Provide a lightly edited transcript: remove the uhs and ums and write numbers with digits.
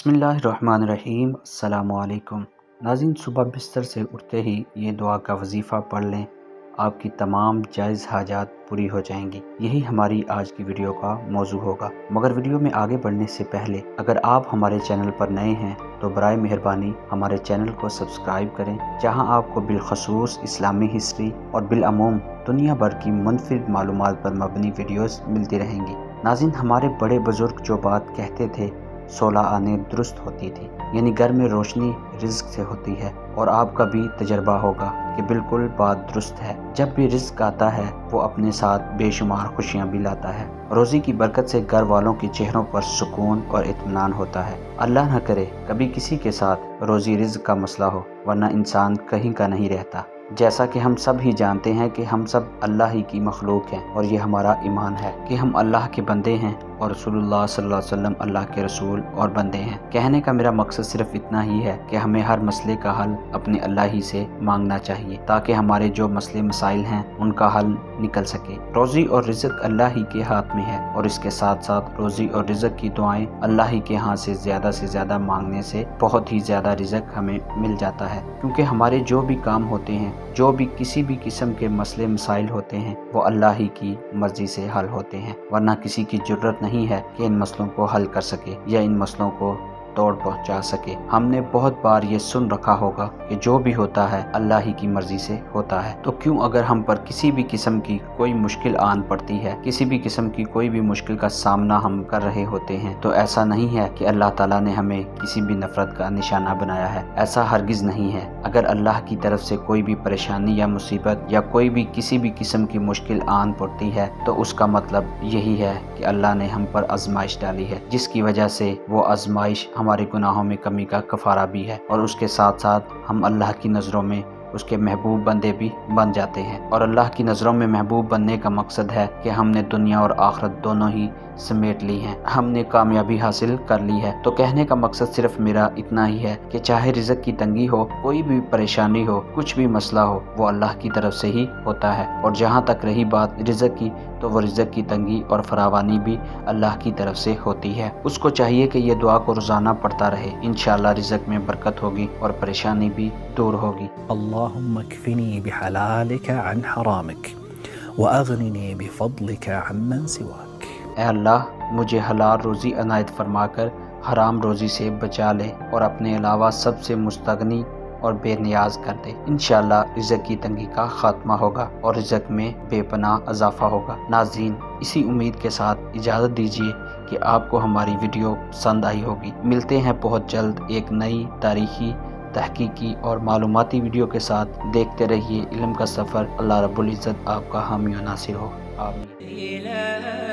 बिस्मिल्लाहिर्रहमानिर्रहीम। अस्सलामु अलैकुम नाज़रीन, सुबह बिस्तर से उठते ही ये दुआ का वजीफ़ा पढ़ लें, आपकी तमाम जायज़ हाजात पूरी हो जाएंगी। यही हमारी आज की वीडियो का मौजू होगा। मगर वीडियो में आगे बढ़ने से पहले अगर आप हमारे चैनल पर नए हैं तो बराए मेहरबानी हमारे चैनल को सब्सक्राइब करें, जहां आपको बिलखसूस इस्लामी हिस्ट्री और बिलअमूम दुनिया भर की मुनफरिद मालूमात पर मबनी वीडियोस मिलती रहेंगी। नाज़रीन, हमारे बड़े बुजुर्ग जो बात कहते थे 16 आने दुरुस्त होती थी, यानी घर में रोशनी रिज़्क से होती है। और आपका भी तजर्बा होगा कि बिल्कुल बात दुरुस्त है। जब भी रिज़्क आता है वो अपने साथ बेशुमार खुशियाँ भी लाता है। रोज़ी की बरकत से घर वालों के चेहरों पर सुकून और इत्मीनान होता है। अल्लाह न करे कभी किसी के साथ रोज़ी रिज़्क का मसला हो, वरना इंसान कहीं का नहीं रहता। जैसा कि हम सब ही जानते हैं कि हम सब अल्लाह ही की मखलूक हैं, और ये हमारा ईमान है कि हम अल्लाह के बंदे हैं और रसूलुल्लाह सल्लल्लाहु अलैहि वसल्लम अल्लाह के रसूल और बंदे हैं। कहने का मेरा मकसद सिर्फ इतना ही है कि हमें हर मसले का हल अपने अल्लाह ही से मांगना चाहिए, ताकि हमारे जो मसले मसाइल हैं उनका हल निकल सके। रोज़ी और रिज़्क अल्लाह ही के हाथ में है, और इसके साथ साथ रोज़ी और रिज़्क की दुआएं अल्लाह ही के हाथ से ज़्यादा मांगने से बहुत ही ज़्यादा रिज़्क हमें मिल जाता है। क्योंकि हमारे जो भी काम होते हैं, जो भी किसी भी किस्म के मसले मसाइल होते हैं, वो अल्लाह ही की मर्जी से हल होते हैं, वरना किसी की ज़रूरत नहीं है कि इन मसलों को हल कर सके या इन मसलों को तोड़ पहुंचा सके। हमने बहुत बार ये सुन रखा होगा कि जो भी होता है अल्लाह ही की मर्जी से होता है। तो क्यों अगर हम पर किसी भी किस्म की कोई मुश्किल आन पड़ती है, किसी भी किस्म की कोई भी मुश्किल का सामना हम कर रहे होते हैं, तो ऐसा नहीं है कि अल्लाह ताला ने हमें किसी भी नफरत का निशाना बनाया है। ऐसा हरगिज नहीं है। अगर अल्लाह की तरफ से कोई भी परेशानी या मुसीबत या कोई भी किसी भी किस्म की मुश्किल आन पड़ती है, तो उसका मतलब यही है कि अल्लाह ने हम पर आजमाइश डाली है, जिसकी वजह से वो आजमाइश हमारे गुनाहों में कमी का कफारा भी है, और उसके साथ साथ हम अल्लाह की नज़रों में उसके महबूब बंदे भी बन जाते हैं। और अल्लाह की नज़रों में महबूब बनने का मकसद है कि हमने दुनिया और आखिरत दोनों ही समेट ली हैं, हमने कामयाबी हासिल कर ली है। तो कहने का मकसद सिर्फ मेरा इतना ही है कि चाहे रिज़्क की तंगी हो, कोई भी परेशानी हो, कुछ भी मसला हो, वो अल्लाह की तरफ से ही होता है। और जहाँ तक रही बात रिज़्क की, तो वो रिज़्क की तंगी और फरावानी भी अल्लाह की तरफ से होती है। उसको चाहिए कि ये दुआ को रोज़ाना पढ़ता रहे। इंशाअल्लाह रिज़्क में बरकत होगी और परेशानी भी दूर होगी। अल्लाहुम्मा कफ़िनी बिहलालिका अन हरामिक व अग़निनी बिफ़ज़लिका अम्मन सिवाक। ऐ अल्लाह, मुझे हलाल रोज़ी अनायत फरमाकर हराम रोज़ी से बचा ले और अपने अलावा सबसे मुस्तगनी और बेनियाज कर दे। इंशाअल्लाह रिज़्क की तंगी का खात्मा होगा और रिज़्क में बेपनाह इजाफा होगा। नाज़रीन, इसी उम्मीद के साथ इजाज़त दीजिए कि आपको हमारी वीडियो पसंद आई होगी। मिलते हैं बहुत जल्द एक नई तारीखी, तहकीकी और मालूमाती वीडियो के साथ। देखते रहिए इल्म का सफ़र। अल्लाह रब्बुल इज़्ज़त आपका हामी और नासिर हो। आमीन।